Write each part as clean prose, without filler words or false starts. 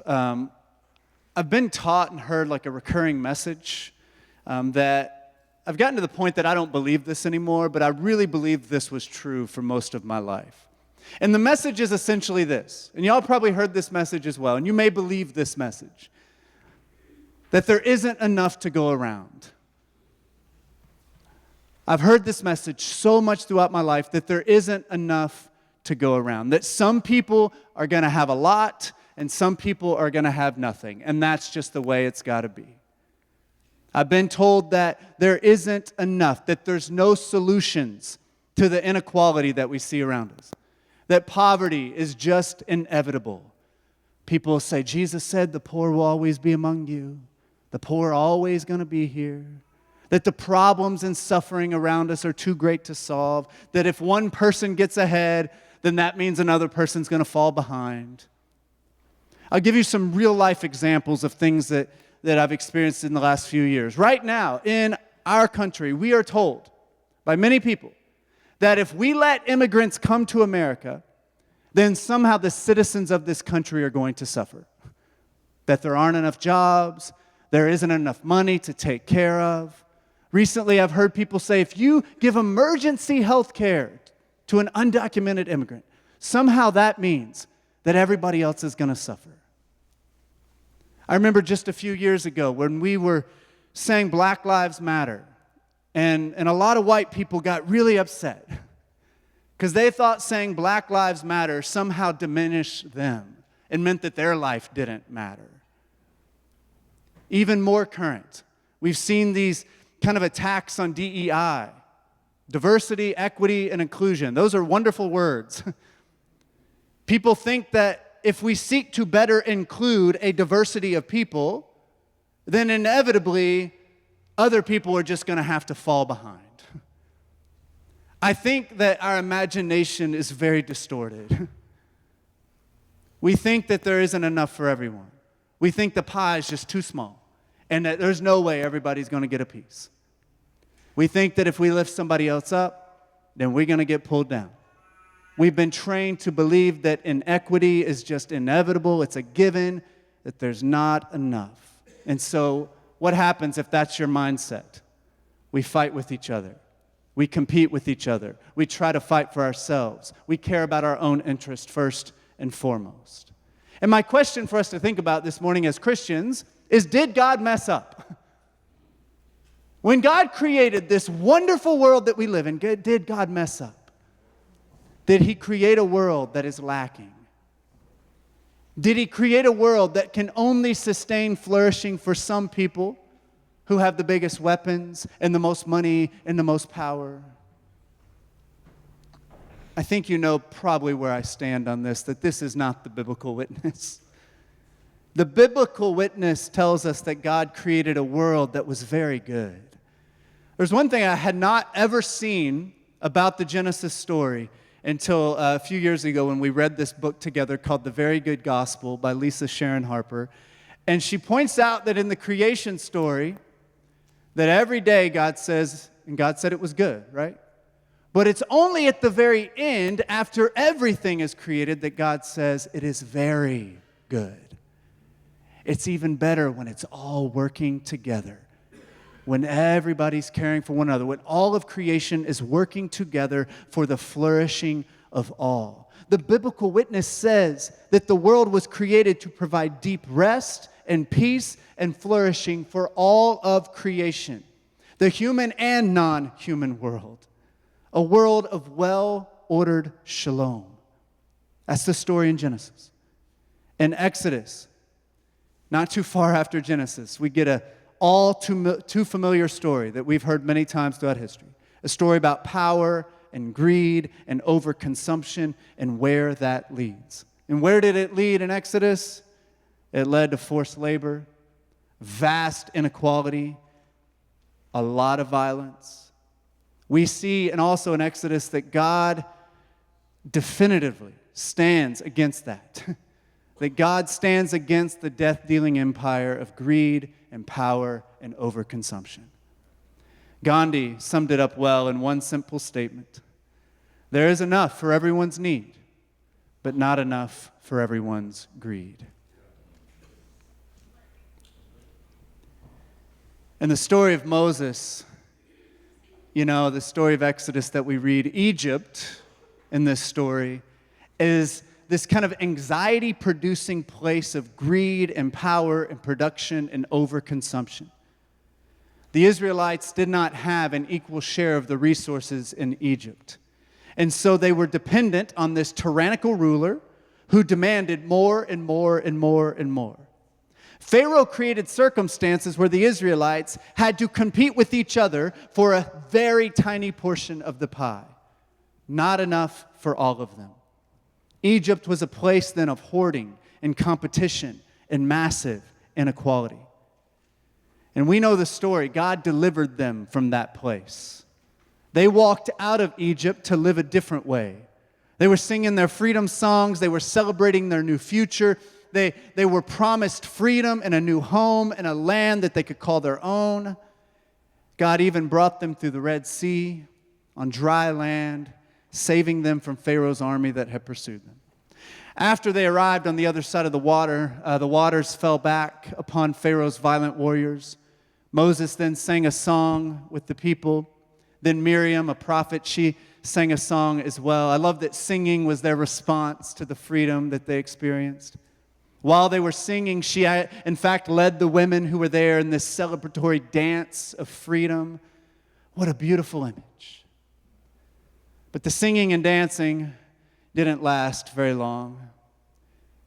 I've been taught and heard like a recurring message that I've gotten to the point that I don't believe this anymore, but I really believe this was true for most of my life. And the message is essentially this, and y'all probably heard this message as well, and you may believe this message, that there isn't enough to go around. I've heard this message so much throughout my life that there isn't enough to go around, that some people are going to have a lot and some people are going to have nothing, and that's just the way it's got to be. I've been told that there isn't enough, that there's no solutions to the inequality that we see around us, that poverty is just inevitable. People say, Jesus said the poor will always be among you. The poor are always going to be here. That the problems and suffering around us are too great to solve. That if one person gets ahead, then that means another person's going to fall behind. I'll give you some real-life examples of things that I've experienced in the last few years. Right now, in our country, we are told by many people that if we let immigrants come to America, then somehow the citizens of this country are going to suffer. That there aren't enough jobs, there isn't enough money to take care of. Recently, I've heard people say, if you give emergency health care to an undocumented immigrant, somehow that means that everybody else is going to suffer. I remember just a few years ago when we were saying Black Lives Matter, and a lot of white people got really upset because they thought saying Black Lives Matter somehow diminished them and meant that their life didn't matter. Even more current, we've seen these kind of attacks on DEI, diversity, equity, and inclusion. Those are wonderful words. People think that if we seek to better include a diversity of people, then inevitably other people are just going to have to fall behind. I think that our imagination is very distorted. We think that there isn't enough for everyone. We think the pie is just too small and that there's no way everybody's going to get a piece. We think that if we lift somebody else up, then we're going to get pulled down. We've been trained to believe that inequity is just inevitable. It's a given, that there's not enough. And so what happens if that's your mindset? We fight with each other. We compete with each other. We try to fight for ourselves. We care about our own interest first and foremost. And my question for us to think about this morning as Christians is, did God mess up? When God created this wonderful world that we live in, did God mess up? Did He create a world that is lacking? Did He create a world that can only sustain flourishing for some people who have the biggest weapons and the most money and the most power? I think you know probably where I stand on this, that this is not the biblical witness. The biblical witness tells us that God created a world that was very good. There's one thing I had not ever seen about the Genesis story until a few years ago when we read this book together called The Very Good Gospel by Lisa Sharon Harper. And she points out that in the creation story, that every day God says, and God said it was good, right? But it's only at the very end, after everything is created, that God says it is very good. It's even better when it's all working together, when everybody's caring for one another, when all of creation is working together for the flourishing of all. The biblical witness says that the world was created to provide deep rest and peace and flourishing for all of creation, the human and non-human world, a world of well-ordered shalom. That's the story in Genesis. In Exodus, not too far after Genesis, we get a all too familiar story that we've heard many times throughout history. A story about power and greed and overconsumption and where that leads. And where did it lead in Exodus? It led to forced labor, vast inequality, a lot of violence. We see, and also in Exodus, that God definitively stands against that. That God stands against the death-dealing empire of greed and power and overconsumption. Gandhi summed it up well in one simple statement. There is enough for everyone's need, but not enough for everyone's greed. In the story of Moses, the story of Exodus that we read, Egypt in this story is this kind of anxiety-producing place of greed and power and production and overconsumption. The Israelites did not have an equal share of the resources in Egypt. And so they were dependent on this tyrannical ruler who demanded more and more and more and more. Pharaoh created circumstances where the Israelites had to compete with each other for a very tiny portion of the pie. Not enough for all of them. Egypt was a place then of hoarding and competition and massive inequality. And we know the story. God delivered them from that place. They walked out of Egypt to live a different way. They were singing their freedom songs. They were celebrating their new future. They were promised freedom and a new home and a land that they could call their own. God even brought them through the Red Sea on dry land, saving them from Pharaoh's army that had pursued them. After they arrived on the other side of the waters fell back upon Pharaoh's violent warriors. Moses then sang a song with the people. Then Miriam, a prophet, she sang a song as well. I love that singing was their response to the freedom that they experienced. While they were singing, she, in fact, led the women who were there in this celebratory dance of freedom. What a beautiful image. But the singing and dancing didn't last very long.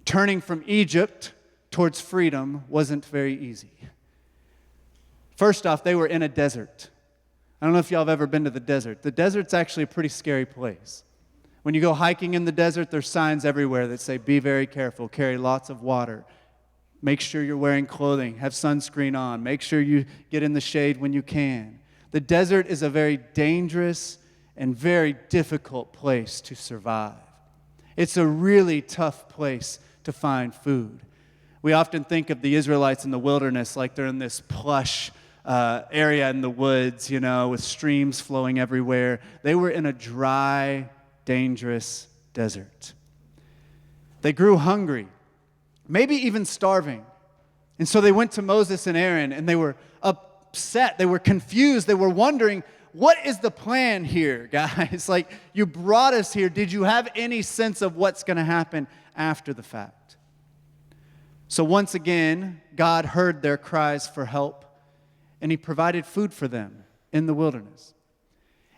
Turning from Egypt towards freedom wasn't very easy. First off, they were in a desert. I don't know if y'all have ever been to the desert. The desert's actually a pretty scary place. When you go hiking in the desert, there's signs everywhere that say, be very careful, carry lots of water, make sure you're wearing clothing, have sunscreen on, make sure you get in the shade when you can. The desert is a very dangerous and very difficult place to survive. It's a really tough place to find food. We often think of the Israelites in the wilderness like they're in this plush area in the woods, with streams flowing everywhere. They were in a dry, dangerous desert. They grew hungry, maybe even starving. And so they went to Moses and Aaron, and they were upset. They were confused. They were wondering, what is the plan here, guys? Like, you brought us here. Did you have any sense of what's going to happen after the fact? So once again, God heard their cries for help, and he provided food for them in the wilderness.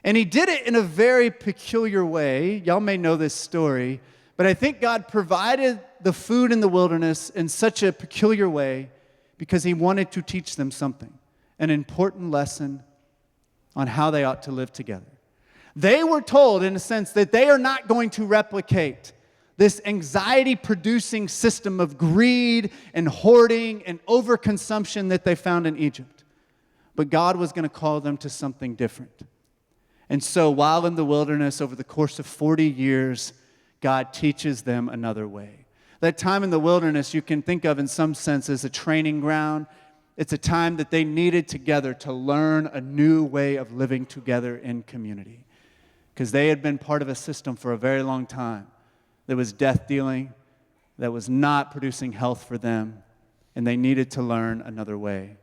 And he did it in a very peculiar way. Y'all may know this story, but I think God provided the food in the wilderness in such a peculiar way because he wanted to teach them something, an important lesson on how they ought to live together. They were told, in a sense, that they are not going to replicate this anxiety-producing system of greed and hoarding and overconsumption that they found in Egypt. But God was going to call them to something different. And so while in the wilderness, over the course of 40 years, God teaches them another way. That time in the wilderness you can think of in some sense as a training ground. It's a time that they needed together to learn a new way of living together in community. Because they had been part of a system for a very long time that was death dealing, that was not producing health for them, and they needed to learn another way.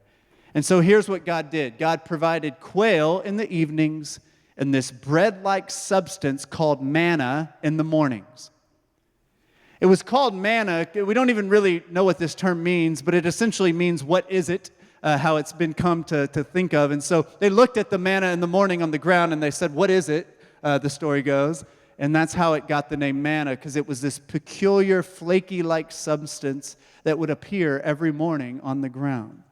And so here's what God did. God provided quail in the evenings and this bread-like substance called manna in the mornings. It was called manna. We don't even really know what this term means, but it essentially means what is it, how it's been come to think of. And so they looked at the manna in the morning on the ground and they said, what is it, the story goes. And that's how it got the name manna, because it was this peculiar flaky-like substance that would appear every morning on the ground.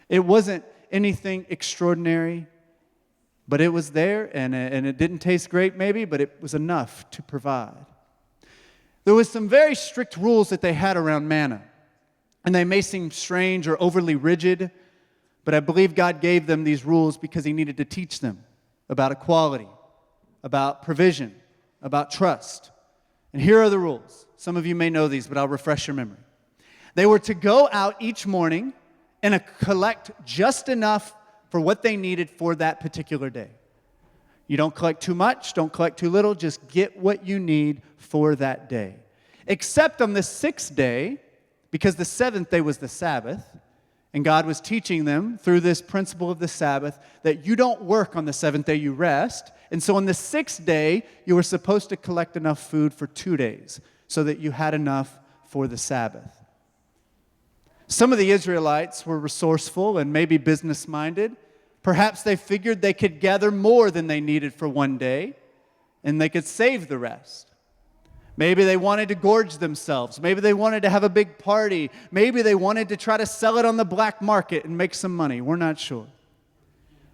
It wasn't anything extraordinary, but it was there, and it didn't taste great maybe, but it was enough to provide. There was some very strict rules that they had around manna, and they may seem strange or overly rigid, but I believe God gave them these rules because he needed to teach them about equality, about provision, about trust. And here are the rules. Some of you may know these, but I'll refresh your memory. They were to go out each morning and collect just enough for what they needed for that particular day. You don't collect too much, don't collect too little, just get what you need for that day. Except on the sixth day, because the seventh day was the Sabbath, And God was teaching them through this principle of the Sabbath that you don't work on the seventh day, you rest. And so on the sixth day, you were supposed to collect enough food for 2 days so that you had enough for the Sabbath. Some of the Israelites were resourceful and maybe business-minded. Perhaps they figured they could gather more than they needed for 1 day, and they could save the rest. Maybe they wanted to gorge themselves. Maybe they wanted to have a big party. Maybe they wanted to try to sell it on the black market and make some money. We're not sure.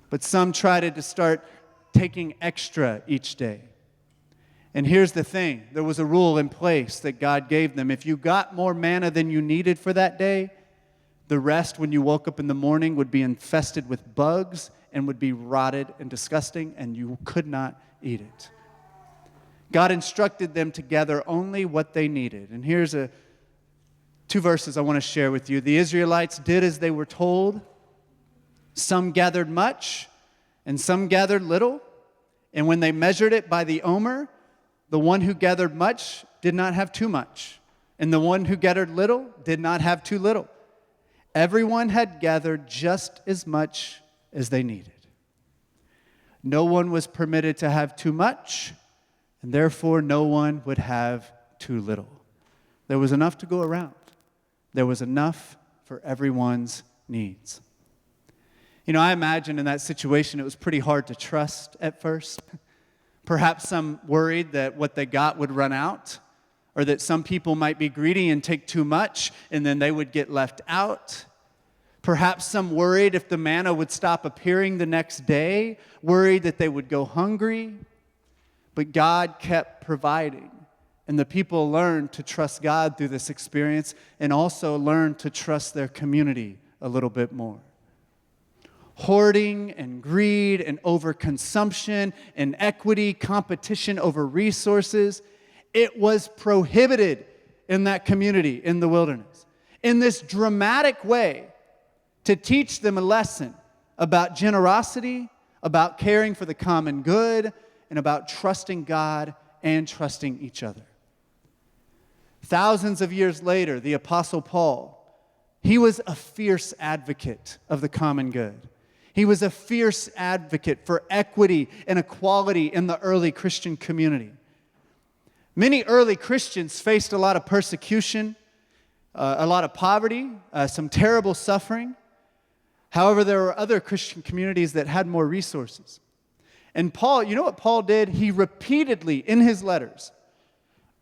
But some tried to start taking extra each day. And here's the thing. There was a rule in place that God gave them. If you got more manna than you needed for that day, the rest, when you woke up in the morning, would be infested with bugs and would be rotted and disgusting, and you could not eat it. God instructed them to gather only what they needed. And here's 2 verses I want to share with you. The Israelites did as they were told. Some gathered much, and some gathered little. And when they measured it by the omer, the one who gathered much did not have too much, and the one who gathered little did not have too little. Everyone had gathered just as much as they needed. No one was permitted to have too much, and therefore no one would have too little. There was enough to go around. There was enough for everyone's needs. You know, I imagine in that situation it was pretty hard to trust at first. Perhaps some worried that what they got would run out, or that some people might be greedy and take too much and then they would get left out. Perhaps some worried if the manna would stop appearing the next day, worried that they would go hungry. But God kept providing, and the people learned to trust God through this experience and also learned to trust their community a little bit more. Hoarding and greed and overconsumption, inequity, competition over resources, it was prohibited in that community in the wilderness. In this dramatic way, to teach them a lesson about generosity, about caring for the common good, and about trusting God and trusting each other. Thousands of years later, the Apostle Paul, he was a fierce advocate of the common good. He was a fierce advocate for equity and equality in the early Christian community. Many early Christians faced a lot of persecution, a lot of poverty, some terrible suffering. However, there were other Christian communities that had more resources. And Paul, you know what Paul did? He repeatedly, in his letters,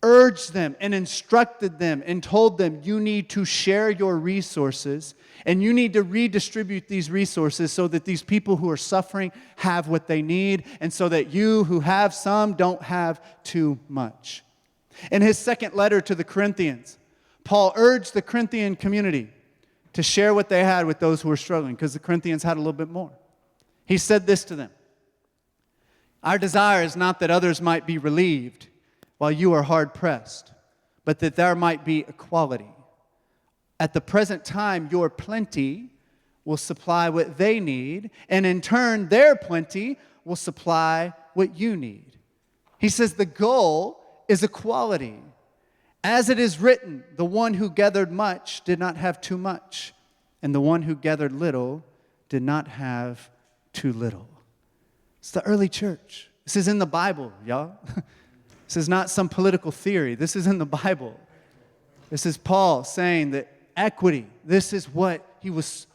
urged them and instructed them and told them, you need to share your resources and you need to redistribute these resources so that these people who are suffering have what they need and so that you who have some don't have too much. In his second letter to the Corinthians, Paul urged the Corinthian community to share what they had with those who were struggling because the Corinthians had a little bit more. He said this to them, our desire is not that others might be relieved while you are hard-pressed, but that there might be equality. At the present time, your plenty will supply what they need, and in turn, their plenty will supply what you need. He says the goal is equality. As it is written, the one who gathered much did not have too much, and the one who gathered little did not have too little. It's the early church. This is in the Bible, y'all. This is not some political theory. This is in the Bible. This is Paul saying that equity, this is what he was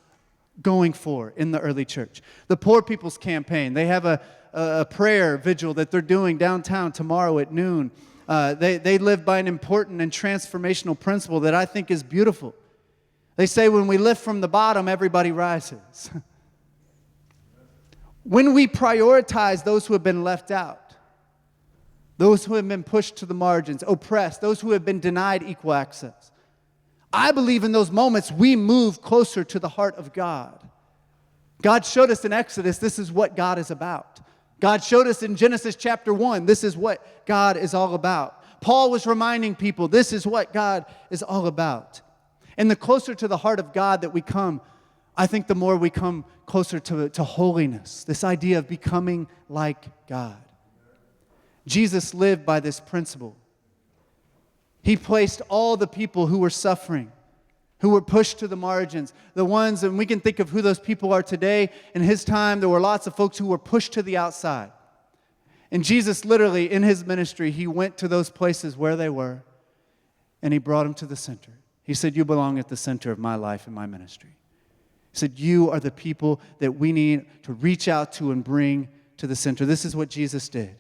going for in the early church. The Poor People's Campaign, they have a prayer vigil that they're doing downtown tomorrow at noon. They live by an important and transformational principle that I think is beautiful. They say when we lift from the bottom, everybody rises. When we prioritize those who have been left out, those who have been pushed to the margins, oppressed, those who have been denied equal access, I believe in those moments we move closer to the heart of God. God showed us in Exodus, this is what God is about. God showed us in Genesis chapter 1, this is what God is all about. Paul was reminding people, this is what God is all about. And the closer to the heart of God that we come, I think the more we come closer to holiness, this idea of becoming like God. Jesus lived by this principle. He placed all the people who were suffering who were pushed to the margins. The ones, and we can think of who those people are today. In his time, there were lots of folks who were pushed to the outside. And Jesus literally, in his ministry, he went to those places where they were, and he brought them to the center. He said, you belong at the center of my life and my ministry. He said, you are the people that we need to reach out to and bring to the center. This is what Jesus did.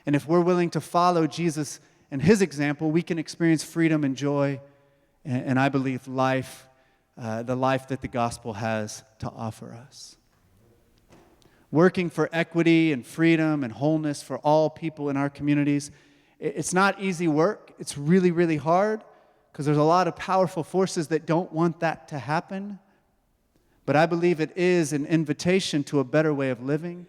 And if we're willing to follow Jesus and his example, we can experience freedom and joy, and I believe life, the life that the gospel has to offer us. Working for equity and freedom and wholeness for all people in our communities, it's not easy work. It's really, really hard because there's a lot of powerful forces that don't want that to happen. But I believe it is an invitation to a better way of living.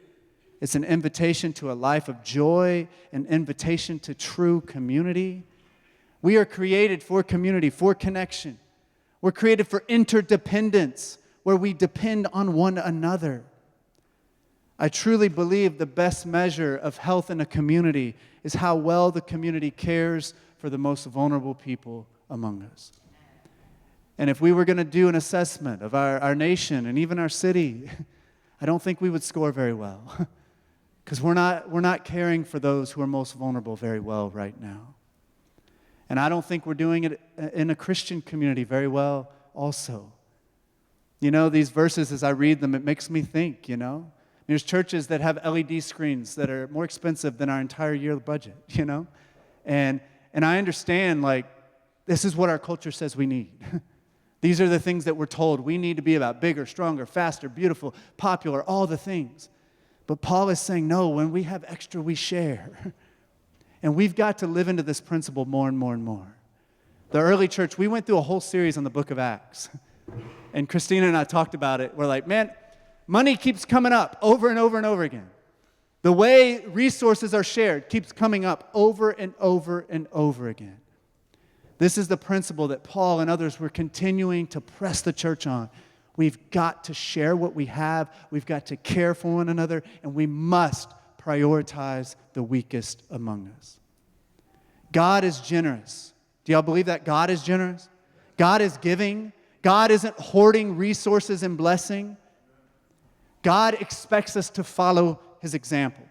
It's an invitation to a life of joy, an invitation to true community. We are created for community, for connection. We're created for interdependence, where we depend on one another. I truly believe the best measure of health in a community is how well the community cares for the most vulnerable people among us. And if we were going to do an assessment of our nation and even our city, I don't think we would score very well. Because we're not caring for those who are most vulnerable very well right now. And I don't think we're doing it in a Christian community very well also. You know, these verses, as I read them, it makes me think, you know. There's churches that have LED screens that are more expensive than our entire year budget, you know. And I understand, like, this is what our culture says we need. These are the things that we're told we need to be about: bigger, stronger, faster, beautiful, popular, all the things. But Paul is saying, no, when we have extra, we share. And we've got to live into this principle more and more and more. The early church, we went through a whole series on the book of Acts. And Christina and I talked about it. We're like, man, money keeps coming up over and over and over again. The way resources are shared keeps coming up over and over and over again. This is the principle that Paul and others were continuing to press the church on. We've got to share what we have. We've got to care for one another, and we must prioritize the weakest among us. God is generous. Do y'all believe that? God is generous. God is giving. God isn't hoarding resources and blessing. God expects us to follow his example.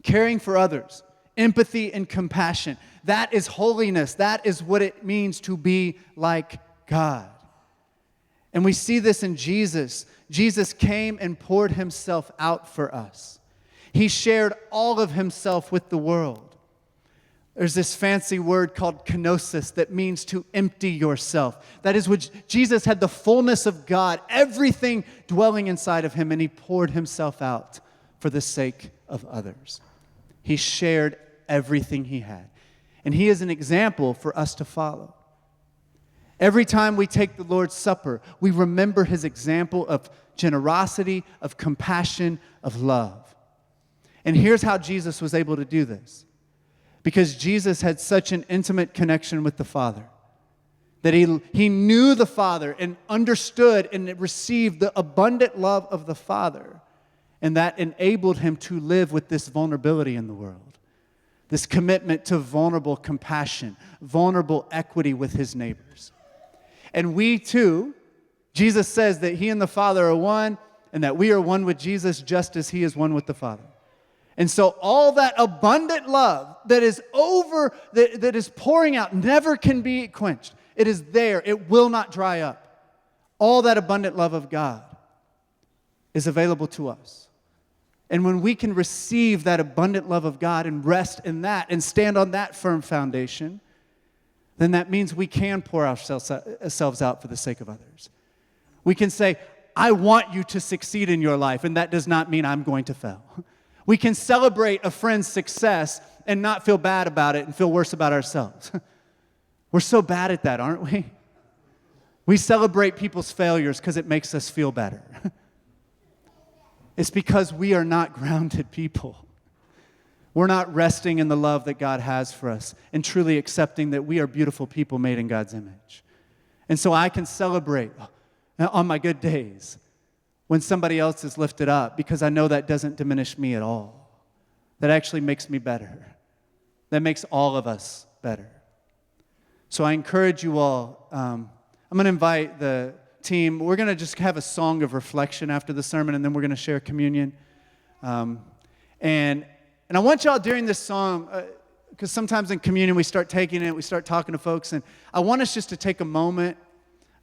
Caring for others, empathy and compassion. That is holiness. That is what it means to be like God. And we see this in Jesus. Jesus came and poured himself out for us. He shared all of himself with the world. There's this fancy word called kenosis that means to empty yourself. That is what Jesus had, the fullness of God, everything dwelling inside of him, and he poured himself out for the sake of others. He shared everything he had. And he is an example for us to follow. Every time we take the Lord's Supper, we remember his example of generosity, of compassion, of love. And here's how Jesus was able to do this. Because Jesus had such an intimate connection with the Father, that he knew the Father and understood and received the abundant love of the Father. And that enabled him to live with this vulnerability in the world. This commitment to vulnerable compassion, vulnerable equity with his neighbors. And we too, Jesus says that he and the Father are one, and that we are one with Jesus just as he is one with the Father. And so all that abundant love that is that is pouring out never can be quenched. It is there. It will not dry up. All that abundant love of God is available to us. And when we can receive that abundant love of God and rest in that and stand on that firm foundation, then that means we can pour ourselves out for the sake of others. We can say, I want you to succeed in your life, and that does not mean I'm going to fail. We can celebrate a friend's success and not feel bad about it and feel worse about ourselves. We're so bad at that, aren't we? We celebrate people's failures because it makes us feel better. It's because we are not grounded people. We're not resting in the love that God has for us and truly accepting that we are beautiful people made in God's image. And so I can celebrate on my good days when somebody else is lifted up because I know that doesn't diminish me at all. That actually makes me better. That makes all of us better. So I encourage you all, I'm going to invite the team. We're going to just have a song of reflection after the sermon, and then we're going to share communion. And I want y'all during this song, because sometimes in communion we start taking it, we start talking to folks, and I want us just to take a moment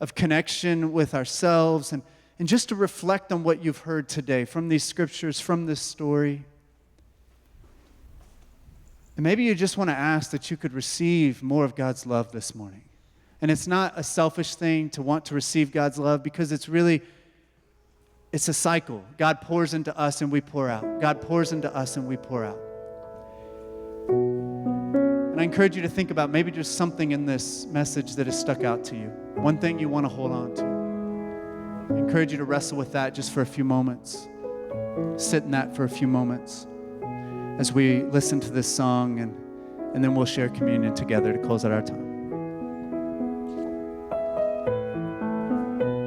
of connection with ourselves and just to reflect on what you've heard today from these scriptures, from this story. And maybe you just want to ask that you could receive more of God's love this morning. And it's not a selfish thing to want to receive God's love, because it's a cycle. God pours into us and we pour out. God pours into us and we pour out. And I encourage you to think about maybe just something in this message that has stuck out to you. One thing you want to hold on to. I encourage you to wrestle with that just for a few moments. Sit in that for a few moments as we listen to this song, and then we'll share communion together to close out our time.